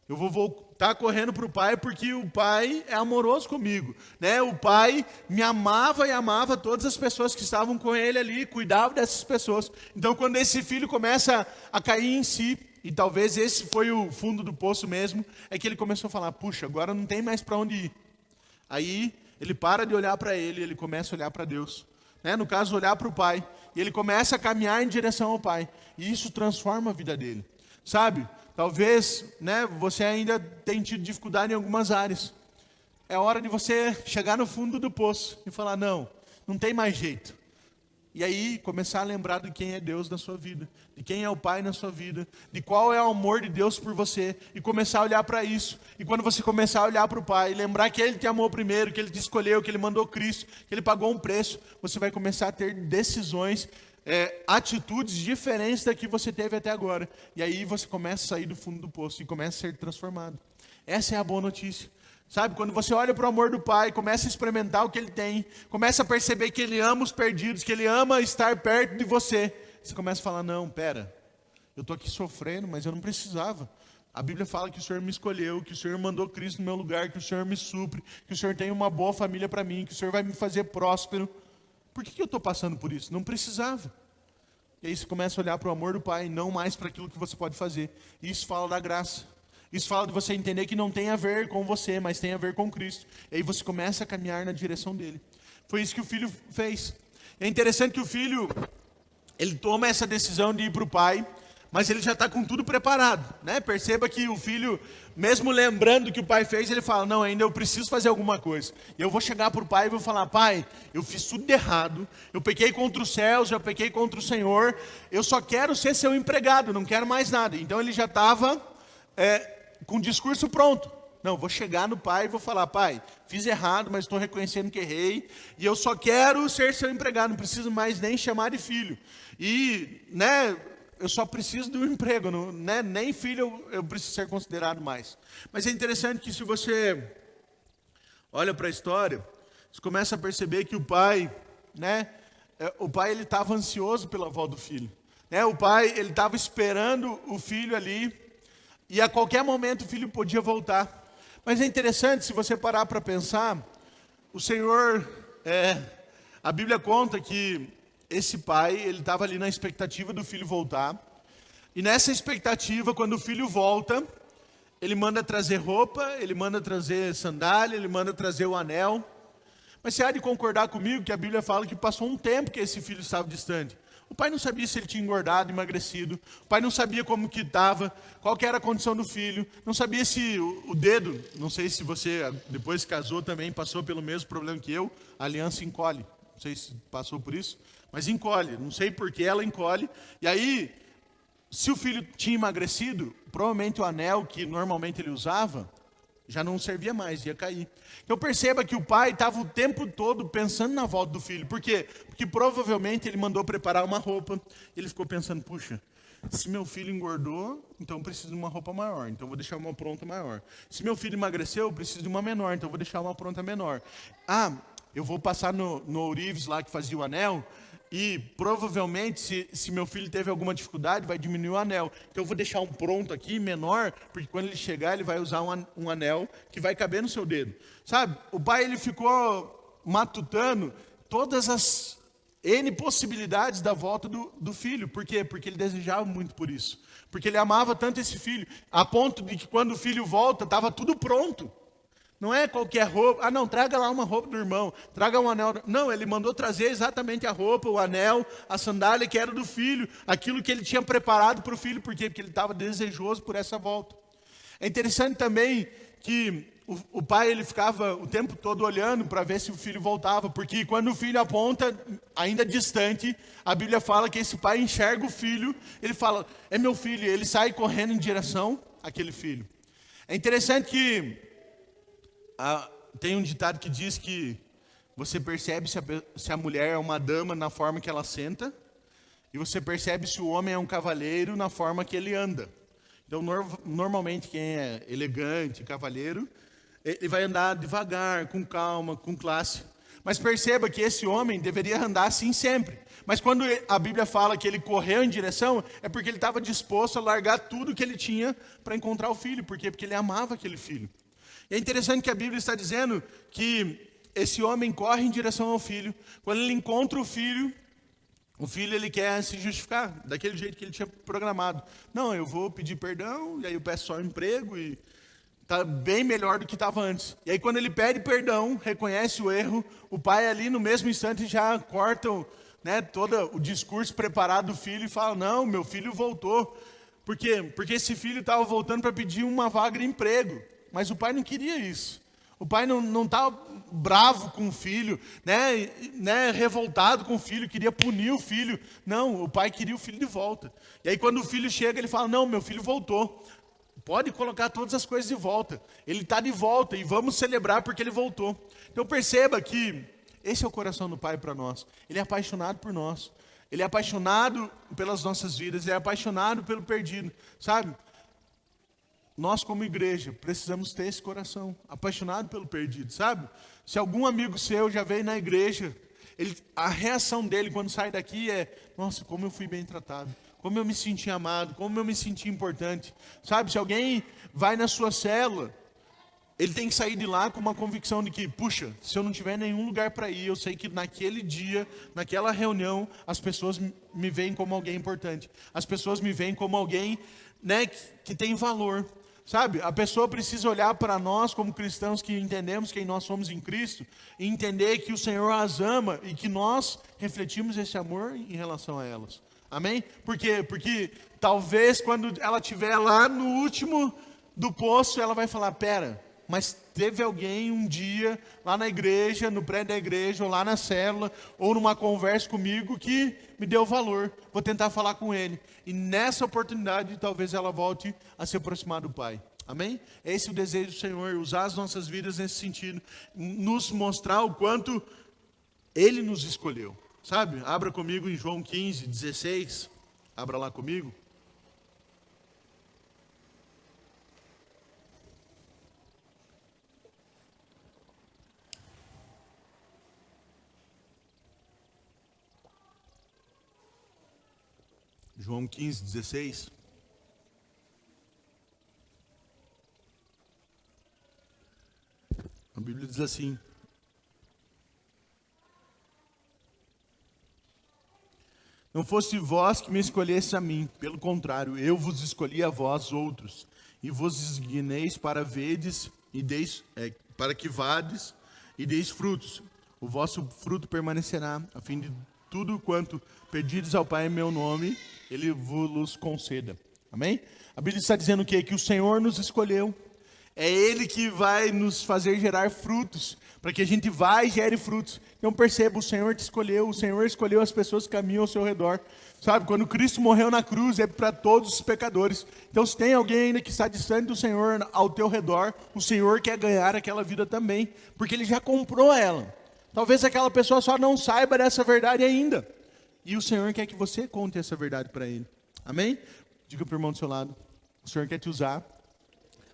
Eu vou voltar correndo para o pai porque o pai é amoroso comigo, né? O pai me amava e amava todas as pessoas que estavam com ele ali, cuidava dessas pessoas. Então quando esse filho começa a cair em si, e talvez esse foi o fundo do poço mesmo, é que ele começou a falar, puxa, agora não tem mais para onde ir. Aí ele para de olhar para ele começa a olhar para Deus, né? No caso, olhar para o pai, e ele começa a caminhar em direção ao pai, e isso transforma a vida dele, sabe? Talvez, né, você ainda tenha tido dificuldade em algumas áreas. É hora de você chegar no fundo do poço e falar, não tem mais jeito. E aí começar a lembrar de quem é Deus na sua vida, de quem é o Pai na sua vida, de qual é o amor de Deus por você, e começar a olhar para isso. E quando você começar a olhar para o Pai, lembrar que Ele te amou primeiro, que Ele te escolheu, que Ele mandou Cristo, que Ele pagou um preço, você vai começar a ter decisões, atitudes diferentes da que você teve até agora. E aí você começa a sair do fundo do poço e começa a ser transformado. Essa é a boa notícia. Sabe, quando você olha para o amor do Pai, começa a experimentar o que Ele tem, começa a perceber que Ele ama os perdidos, que Ele ama estar perto de você, você começa a falar, não, pera, eu estou aqui sofrendo, mas eu não precisava. A Bíblia fala que o Senhor me escolheu, que o Senhor mandou Cristo no meu lugar, que o Senhor me supre, que o Senhor tem uma boa família para mim, que o Senhor vai me fazer próspero. Por que eu estou passando por isso? Não precisava. E aí você começa a olhar para o amor do Pai, não mais para aquilo que você pode fazer. E isso fala da graça. Isso fala de você entender que não tem a ver com você, mas tem a ver com Cristo. E aí você começa a caminhar na direção dele. Foi isso que o filho fez. É interessante que o filho, ele toma essa decisão de ir para o pai, mas ele já está com tudo preparado, né? Perceba que o filho, mesmo lembrando do que o pai fez, ele fala, não, ainda eu preciso fazer alguma coisa. E eu vou chegar para o pai e vou falar, pai, eu fiz tudo de errado, eu pequei contra os céus, eu pequei contra o Senhor, eu só quero ser seu empregado, não quero mais nada. Então ele já estava com o discurso pronto. Não, vou chegar no pai e vou falar, pai, fiz errado, mas estou reconhecendo que errei, e eu só quero ser seu empregado, não preciso mais nem chamar de filho. E, né, eu só preciso de um emprego, não, né, nem filho eu preciso ser considerado mais. Mas é interessante que se você olha para a história, você começa a perceber que o pai, né, ele estava ansioso pela volta do filho. Né, o pai, ele estava esperando o filho ali, e a qualquer momento o filho podia voltar. Mas é interessante, se você parar para pensar, o Senhor, a Bíblia conta que esse pai, ele estava ali na expectativa do filho voltar. E nessa expectativa, quando o filho volta, ele manda trazer roupa, ele manda trazer sandália, ele manda trazer o anel. Mas você há de concordar comigo que a Bíblia fala que passou um tempo que esse filho estava distante. O pai não sabia se ele tinha engordado, emagrecido. O pai não sabia como que estava, qual que era a condição do filho. Não sabia se o dedo, não sei se você, depois que casou também, passou pelo mesmo problema que eu, a aliança encolhe. Não sei se passou por isso, mas encolhe. Não sei por que ela encolhe. E aí, se o filho tinha emagrecido, provavelmente o anel que normalmente ele usava, já não servia mais, ia cair. Então perceba que o pai estava o tempo todo pensando na volta do filho. Por quê? Porque provavelmente ele mandou preparar uma roupa. Ele ficou pensando, puxa, se meu filho engordou, então eu preciso de uma roupa maior. Então eu vou deixar uma pronta maior. Se meu filho emagreceu, eu preciso de uma menor. Então eu vou deixar uma pronta menor. Eu vou passar no ourives lá que fazia o anel. E provavelmente, se meu filho teve alguma dificuldade, vai diminuir o anel. Então eu vou deixar um pronto aqui, menor, porque quando ele chegar, ele vai usar um anel que vai caber no seu dedo. Sabe, o pai ele ficou matutando todas N possibilidades da volta do filho. Por quê? Porque ele desejava muito por isso. Porque ele amava tanto esse filho, a ponto de que quando o filho volta, estava tudo pronto. Não é qualquer roupa. Ah, não, traga lá uma roupa do irmão, traga um anel. Não, ele mandou trazer exatamente a roupa, o anel, a sandália que era do filho, aquilo que ele tinha preparado para o filho. Por quê? Porque ele estava desejoso por essa volta. É interessante também que o pai ele ficava o tempo todo olhando para ver se o filho voltava, porque quando o filho aponta, ainda distante, a Bíblia fala que esse pai enxerga o filho, ele fala, é meu filho, e ele sai correndo em direção àquele filho. É interessante que tem um ditado que diz que você percebe se a mulher é uma dama na forma que ela senta, e você percebe se o homem é um cavalheiro na forma que ele anda. Então, normalmente, quem é elegante, cavalheiro, ele vai andar devagar, com calma, com classe. Mas perceba que esse homem deveria andar assim sempre. Mas quando a Bíblia fala que ele correu em direção, é porque ele estava disposto a largar tudo que ele tinha para encontrar o filho. Por quê? Porque ele amava aquele filho. E é interessante que a Bíblia está dizendo que esse homem corre em direção ao filho. Quando ele encontra o filho ele quer se justificar daquele jeito que ele tinha programado. Não, eu vou pedir perdão, e aí eu peço só um emprego, e está bem melhor do que estava antes. E aí quando ele pede perdão, reconhece o erro, o pai ali no mesmo instante já corta todo o discurso preparado do filho e fala, não, meu filho voltou. Por quê? Porque esse filho estava voltando para pedir uma vaga de emprego. Mas o pai não queria isso. O pai não estava bravo com o filho, revoltado com o filho, queria punir o filho. Não, o pai queria o filho de volta. E aí quando o filho chega, ele fala, não, meu filho voltou. Pode colocar todas as coisas de volta. Ele está de volta e vamos celebrar porque ele voltou. Então perceba que esse é o coração do pai para nós. Ele é apaixonado por nós. Ele é apaixonado pelas nossas vidas. Ele é apaixonado pelo perdido. Sabe? Nós, como igreja, precisamos ter esse coração, apaixonado pelo perdido, sabe? Se algum amigo seu já veio na igreja, a reação dele quando sai daqui é, nossa, como eu fui bem tratado, como eu me senti amado, como eu me senti importante. Sabe, se alguém vai na sua célula, ele tem que sair de lá com uma convicção de que, puxa, se eu não tiver nenhum lugar para ir, eu sei que naquele dia, naquela reunião, as pessoas me veem como alguém importante. As pessoas me veem como alguém que tem valor. Sabe, a pessoa precisa olhar para nós como cristãos que entendemos quem nós somos em Cristo e entender que o Senhor as ama e que nós refletimos esse amor em relação a elas. Amém? Por quê? Porque talvez quando ela estiver lá no último do poço, ela vai falar, pera, mas teve alguém um dia lá na igreja, no prédio da igreja, ou lá na célula, ou numa conversa comigo que me deu valor. Vou tentar falar com ele. E nessa oportunidade, talvez ela volte a se aproximar do Pai. Amém? Esse é o desejo do Senhor, usar as nossas vidas nesse sentido. Nos mostrar o quanto Ele nos escolheu. Sabe? Abra comigo em João 15, 16. Abra lá comigo. João 15, 16. A Bíblia diz assim: não fosse vós que me escolhesse a mim, pelo contrário, eu vos escolhi a vós outros, e vos designeis para vedes e deis, para que vades e deis frutos. O vosso fruto permanecerá, a fim de tudo quanto pedides ao Pai em meu nome, Ele vos conceda. Amém? A Bíblia está dizendo o quê? Que o Senhor nos escolheu. É Ele que vai nos fazer gerar frutos, para que a gente vá e gere frutos. Então perceba, o Senhor te escolheu, o Senhor escolheu as pessoas que caminham ao seu redor. Sabe, quando Cristo morreu na cruz, é para todos os pecadores. Então se tem alguém ainda que está distante do Senhor ao teu redor, o Senhor quer ganhar aquela vida também, porque Ele já comprou ela. Talvez aquela pessoa só não saiba dessa verdade ainda. E o Senhor quer que você conte essa verdade para ele. Amém? Diga para o irmão do seu lado. O Senhor quer te usar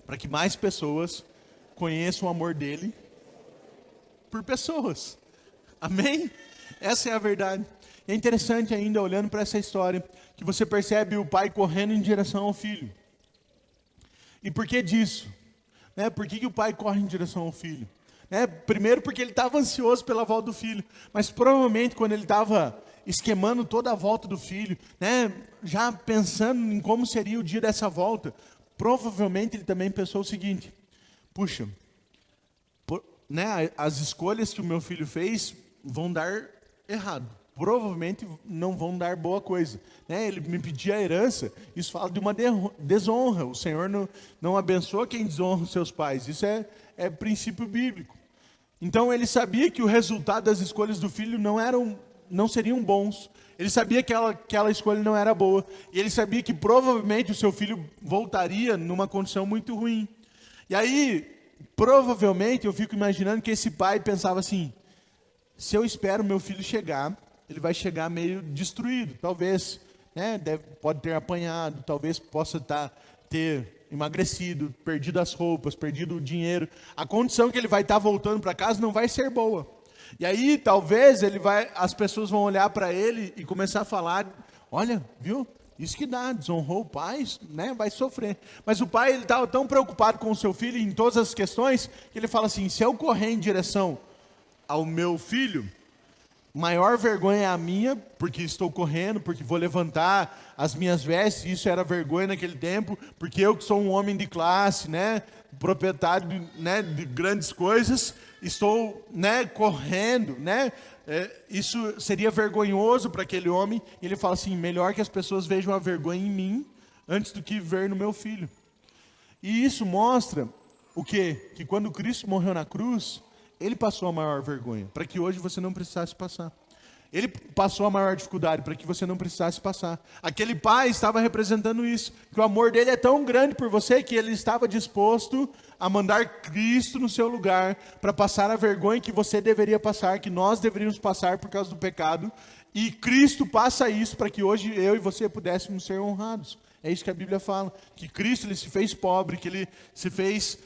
para que mais pessoas conheçam o amor dele por pessoas. Amém? Essa é a verdade. E é interessante ainda, olhando para essa história, que você percebe o pai correndo em direção ao filho. E por que disso? Por que o pai corre em direção ao filho? Primeiro porque ele estava ansioso pela volta do filho, mas provavelmente quando ele estava esquemando toda a volta do filho, já pensando em como seria o dia dessa volta, provavelmente ele também pensou o seguinte: puxa, as escolhas que o meu filho fez vão dar errado. Provavelmente não vão dar boa coisa. Ele me pedia a herança, isso fala de uma desonra. O Senhor não abençoa quem desonra os seus pais. Isso é princípio bíblico. Então ele sabia que o resultado das escolhas do filho não seriam bons. Ele sabia que aquela escolha não era boa. E ele sabia que provavelmente o seu filho voltaria numa condição muito ruim. E aí, provavelmente, eu fico imaginando que esse pai pensava assim: se eu espero meu filho chegar, ele vai chegar meio destruído. Talvez, pode ter apanhado, talvez possa ter emagrecido, perdido as roupas, perdido o dinheiro. A condição que ele vai estar voltando para casa não vai ser boa. E aí, talvez, as pessoas vão olhar para ele e começar a falar: olha, viu? Isso que dá, desonrou o pai, vai sofrer. Mas o pai estava tão preocupado com o seu filho em todas as questões, que ele fala assim: se eu correr em direção ao meu filho, maior vergonha é a minha, porque estou correndo, porque vou levantar as minhas vestes, isso era vergonha naquele tempo, porque eu que sou um homem de classe, proprietário de grandes coisas, estou correndo, isso seria vergonhoso para aquele homem. E ele fala assim: melhor que as pessoas vejam a vergonha em mim, antes do que ver no meu filho. E isso mostra o quê? Que quando Cristo morreu na cruz, ele passou a maior vergonha, para que hoje você não precisasse passar. Ele passou a maior dificuldade para que você não precisasse passar. Aquele pai estava representando isso, que o amor dele é tão grande por você que ele estava disposto a mandar Cristo no seu lugar para passar a vergonha que você deveria passar, que nós deveríamos passar por causa do pecado. E Cristo passa isso para que hoje eu e você pudéssemos ser honrados. É isso que a Bíblia fala, que Cristo ele se fez pobre, que ele se fez,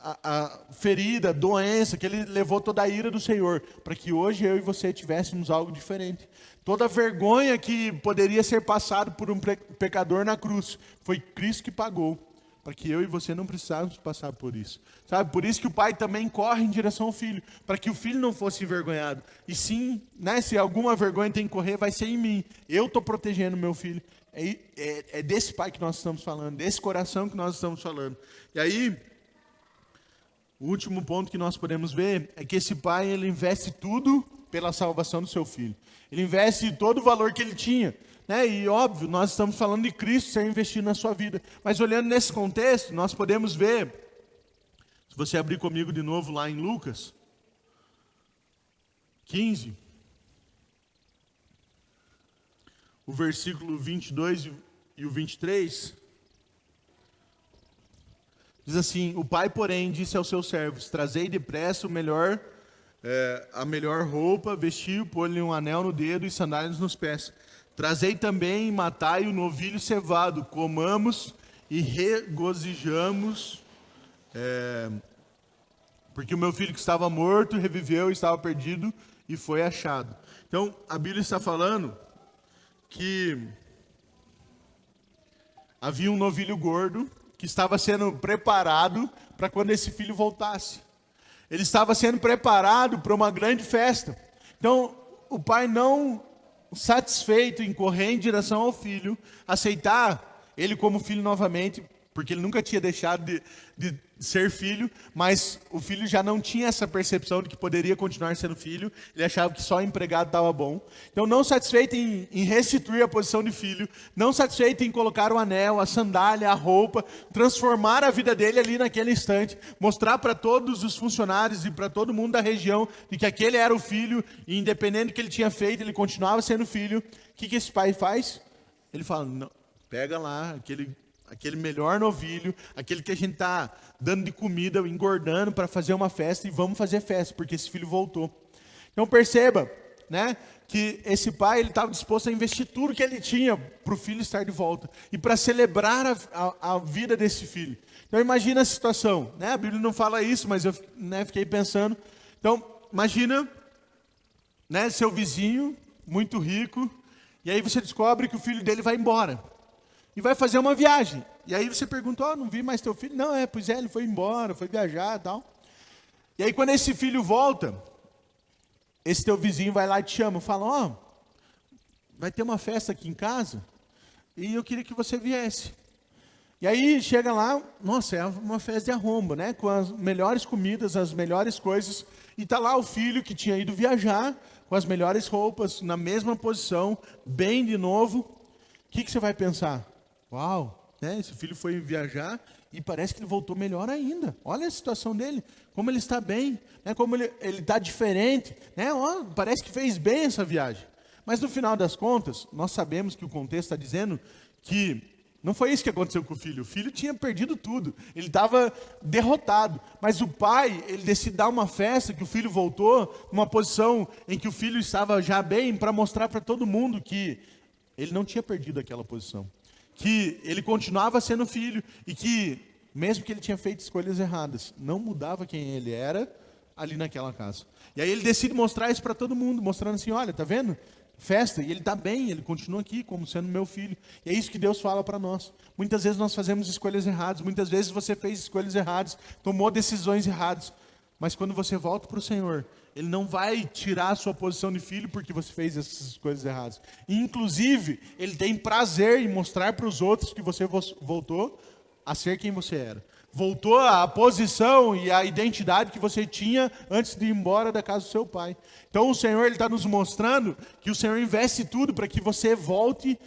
a ferida, doença, que ele levou toda a ira do Senhor, para que hoje eu e você tivéssemos algo diferente. Toda a vergonha que poderia ser passado por um pecador na cruz, foi Cristo que pagou, para que eu e você não precisássemos passar por isso. Sabe? Por isso que o pai também corre em direção ao filho, para que o filho não fosse envergonhado. E sim, se alguma vergonha tem que correr, vai ser em mim. Eu estou protegendo meu filho. É desse pai que nós estamos falando, desse coração que nós estamos falando. E aí, o último ponto que nós podemos ver é que esse pai, ele investe tudo pela salvação do seu filho. Ele investe todo o valor que ele tinha. E óbvio, nós estamos falando de Cristo ser investido na sua vida. Mas olhando nesse contexto, nós podemos ver, se você abrir comigo de novo lá em Lucas 15, o versículo 22 e o 23... diz assim: o pai, porém, disse aos seus servos: trazei depressa a melhor roupa, vestiu, pôr-lhe um anel no dedo e sandálias nos pés. Trazei também e matai o novilho cevado, comamos e regozijamos, porque o meu filho que estava morto reviveu, estava perdido e foi achado. Então, a Bíblia está falando que havia um novilho gordo que estava sendo preparado para quando esse filho voltasse. Ele estava sendo preparado para uma grande festa. Então, o pai, não satisfeito em correr em direção ao filho, aceitar ele como filho novamente, porque ele nunca tinha deixado de ser filho, mas o filho já não tinha essa percepção de que poderia continuar sendo filho, ele achava que só empregado estava bom. Então, não satisfeito em restituir a posição de filho, não satisfeito em colocar o anel, a sandália, a roupa, transformar a vida dele ali naquele instante, mostrar para todos os funcionários e para todo mundo da região de que aquele era o filho, e independente do que ele tinha feito, ele continuava sendo filho. O que esse pai faz? Ele fala: não, pega lá aquele melhor novilho, aquele que a gente está dando de comida, engordando para fazer uma festa, e vamos fazer festa, porque esse filho voltou. Então perceba, que esse pai, ele estava disposto a investir tudo que ele tinha para o filho estar de volta, e para celebrar a vida desse filho. Então imagina a situação, a Bíblia não fala isso, mas eu fiquei pensando. Então imagina, seu vizinho, muito rico, e aí você descobre que o filho dele vai embora. E vai fazer uma viagem. E aí você pergunta: não vi mais teu filho? Não, pois é, ele foi embora, foi viajar e tal. E aí quando esse filho volta, esse teu vizinho vai lá e te chama, fala, ó, vai ter uma festa aqui em casa, e eu queria que você viesse. E aí chega lá, nossa, é uma festa de arromba, né? Com as melhores comidas, as melhores coisas. E tá lá o filho que tinha ido viajar, com as melhores roupas, na mesma posição, bem de novo. O que você vai pensar? Uau, né? Esse filho foi viajar e parece que ele voltou melhor ainda. Olha a situação dele, como ele está bem, né? Como ele está diferente, né? Ó, parece que fez bem essa viagem. Mas no final das contas, nós sabemos que o contexto está dizendo que não foi isso que aconteceu com o filho. O filho tinha perdido tudo. Ele estava derrotado. Mas o pai, ele decide dar uma festa, que o filho voltou, numa posição em que o filho estava já bem, para mostrar para todo mundo que ele não tinha perdido aquela posição. Que ele continuava sendo filho e que, mesmo que ele tinha feito escolhas erradas, não mudava quem ele era ali naquela casa. E aí ele decide mostrar isso para todo mundo, mostrando assim, olha, tá vendo? Festa, e ele está bem, ele continua aqui como sendo meu filho. E é isso que Deus fala para nós. Muitas vezes nós fazemos escolhas erradas, muitas vezes você fez escolhas erradas, tomou decisões erradas. Mas quando você volta para o Senhor, Ele não vai tirar a sua posição de filho porque você fez essas coisas erradas. E, inclusive, Ele tem prazer em mostrar para os outros que você voltou a ser quem você era. Voltou à posição e à identidade que você tinha antes de ir embora da casa do seu pai. Então o Senhor está nos mostrando que o Senhor investe tudo para que você volte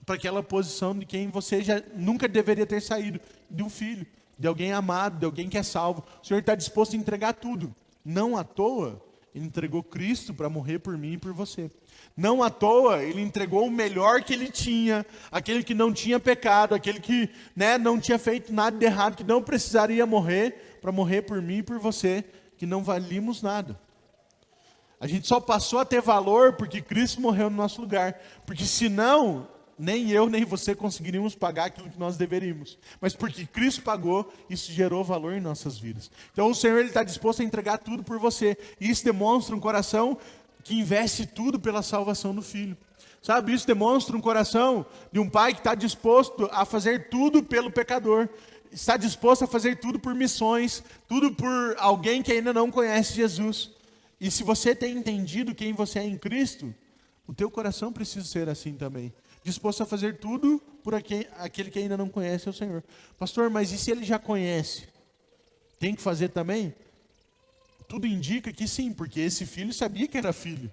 para aquela posição de quem você já nunca deveria ter saído, de um filho, de alguém amado, de alguém que é salvo. O Senhor está disposto a entregar tudo. Não à toa, Ele entregou Cristo para morrer por mim e por você. Não à toa, Ele entregou o melhor que Ele tinha, aquele que não tinha pecado, aquele que, né, não tinha feito nada de errado, que não precisaria morrer, para morrer por mim e por você, que não valíamos nada. A gente só passou a ter valor porque Cristo morreu no nosso lugar, porque senão, nem eu nem você conseguiríamos pagar aquilo que nós deveríamos. Mas porque Cristo pagou, isso gerou valor em nossas vidas. Então o Senhor está disposto a entregar tudo por você, e isso demonstra um coração que investe tudo pela salvação do filho. Sabe, isso demonstra um coração de um pai que está disposto a fazer tudo pelo pecador. Está disposto a fazer tudo por missões, tudo por alguém que ainda não conhece Jesus. E se você tem entendido quem você é em Cristo, o teu coração precisa ser assim também. Disposto a fazer tudo por aquele que ainda não conhece o Senhor. Pastor, mas e se ele já conhece? Tem que fazer também? Tudo indica que sim, porque esse filho sabia que era filho.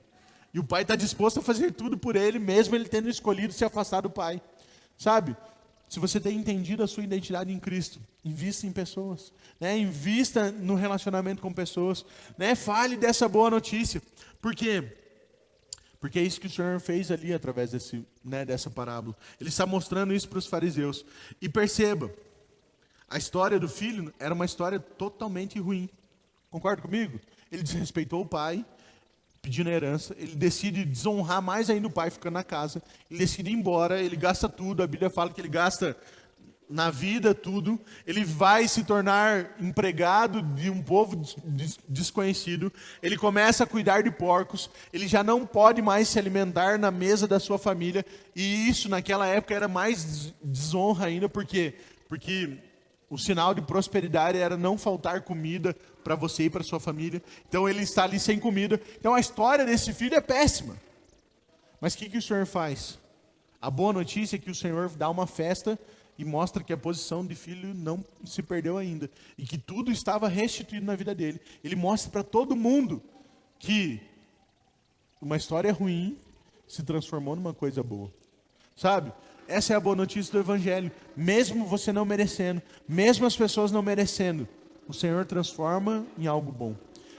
E o pai está disposto a fazer tudo por ele, mesmo ele tendo escolhido se afastar do pai. Sabe? Se você tem entendido a sua identidade em Cristo, invista em pessoas, né? Invista no relacionamento com pessoas, né? Fale dessa boa notícia. Por quê? Porque é isso que o Senhor fez ali através dessa parábola. Ele está mostrando isso para os fariseus. E perceba, a história do filho era uma história totalmente ruim. Concorda comigo? Ele desrespeitou o pai, pedindo a herança. Ele decide desonrar mais ainda o pai ficando na casa. Ele decide ir embora, ele gasta tudo. A Bíblia fala que ele gasta na vida tudo. Ele vai se tornar empregado de um povo desconhecido. Ele começa a cuidar de porcos. Ele já não pode mais se alimentar na mesa da sua família. E isso naquela época era mais desonra ainda. Por quê? Porque o sinal de prosperidade era não faltar comida para você e para sua família. Então ele está ali sem comida. Então a história desse filho é péssima. Mas o que o Senhor faz? A boa notícia é que o Senhor dá uma festa e mostra que a posição de filho não se perdeu ainda. E que tudo estava restituído na vida dele. Ele mostra para todo mundo que uma história ruim se transformou numa coisa boa. Sabe? Essa é a boa notícia do Evangelho. Mesmo você não merecendo, mesmo as pessoas não merecendo, o Senhor transforma em algo bom.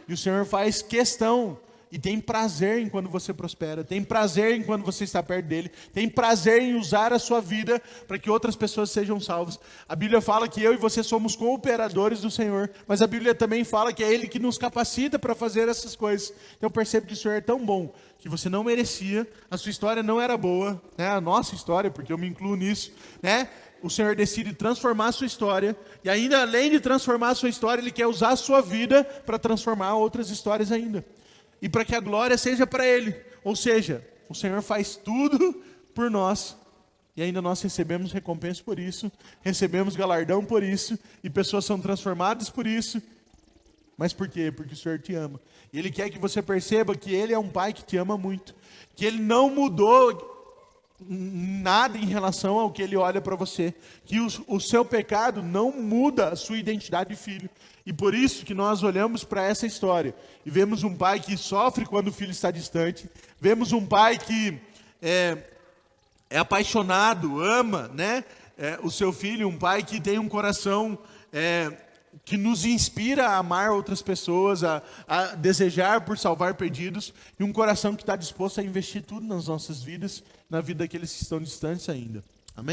E o Senhor faz questão e tem prazer em quando você prospera, tem prazer em quando você está perto dele, tem prazer em usar a sua vida para que outras pessoas sejam salvas. A Bíblia fala que eu e você somos cooperadores do Senhor, mas a Bíblia também fala que é Ele que nos capacita para fazer essas coisas. Então percebe que o Senhor é tão bom, que você não merecia, a sua história não era boa, né? A nossa história, porque eu me incluo nisso, né? O Senhor decide transformar a sua história, e ainda além de transformar a sua história, Ele quer usar a sua vida para transformar outras histórias ainda. E para que a glória seja para Ele. Ou seja, o Senhor faz tudo por nós. E ainda nós recebemos recompensa por isso. Recebemos galardão por isso. E pessoas são transformadas por isso. Mas por quê? Porque o Senhor te ama. E Ele quer que você perceba que Ele é um Pai que te ama muito. Que Ele não mudou nada em relação ao que Ele olha para você. Que o seu pecado não muda a sua identidade de filho. E por isso que nós olhamos para essa história e vemos um pai que sofre quando o filho está distante. Vemos um pai que é apaixonado, ama, né, o seu filho. Um pai que tem um coração que nos inspira a amar outras pessoas, a desejar por salvar perdidos, e um coração que está disposto a investir tudo nas nossas vidas, na vida daqueles que estão distantes ainda. Amém?